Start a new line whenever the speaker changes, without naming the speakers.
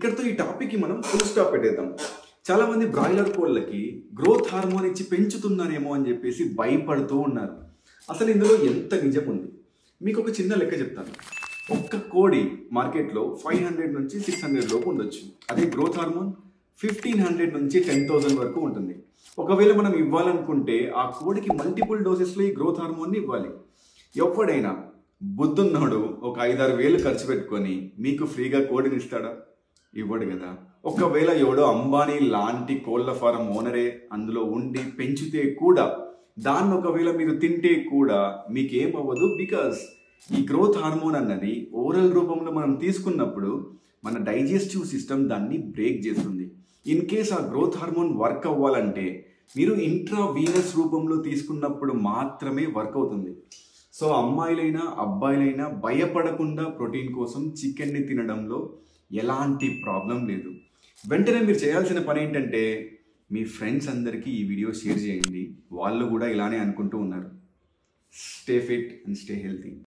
ఇక్కడతో ఈ టాపిక్కి మనం ఫుల్ స్టాప్ పెట్టేద్దాం. చాలామంది బ్రాయిలర్ కోళ్ళకి గ్రోత్ హార్మోన్ ఇచ్చి పెంచుతున్నారేమో అని చెప్పేసి భయపడుతూ ఉన్నారు. అసలు ఇందులో ఎంత నిజం ఉంది? మీకు ఒక చిన్న లెక్క చెప్తాను. ఒక్క కోడి మార్కెట్లో 500 నుంచి 600 లోపు ఉండొచ్చు. అదే గ్రోత్ హార్మోన్ 1500 నుంచి 10,000 వరకు ఉంటుంది. ఒకవేళ మనం ఇవ్వాలనుకుంటే ఆ కోడికి మల్టిపుల్ డోసెస్లో ఈ గ్రోత్ హార్మోన్ని ఇవ్వాలి. ఎవడైనా బుద్ధున్నోడు ఒక 5-6 వేలు ఖర్చు పెట్టుకొని మీకు ఫ్రీగా కోడిని ఇస్తాడా? ఇవ్వడు కదా. ఒకవేళ ఎవడో అంబానీ లాంటి కోళ్ళ ఫారం ఓనరే అందులో ఉండి పెంచితే కూడా దాన్ని ఒకవేళ మీరు తింటే కూడా మీకేమవ్వదు. బికాస్ ఈ గ్రోత్ హార్మోన్ అన్నది ఓరల్ రూపంలో మనం తీసుకున్నప్పుడు మన డైజెస్టివ్ సిస్టమ్ దాన్ని బ్రేక్ చేస్తుంది. ఇన్ కేస్ ఆ గ్రోత్ హార్మోన్ వర్క్ అవ్వాలంటే మీరు ఇంట్రావీనస్ రూపంలో తీసుకున్నప్పుడు మాత్రమే వర్క్ అవుతుంది. సో అమ్మాయిలైనా అబ్బాయిలైనా భయపడకుండా ప్రోటీన్ కోసం చికెన్ని తినడంలో ఎలాంటి ప్రాబ్లం లేదు. వెంటనే మీరు చేయాల్సిన పని ఏంటంటే మీ ఫ్రెండ్స్ అందరికీ ఈ వీడియో షేర్ చేయండి. వాళ్ళు కూడా ఇలానే అనుకుంటూ ఉన్నారు. Stay fit and stay healthy.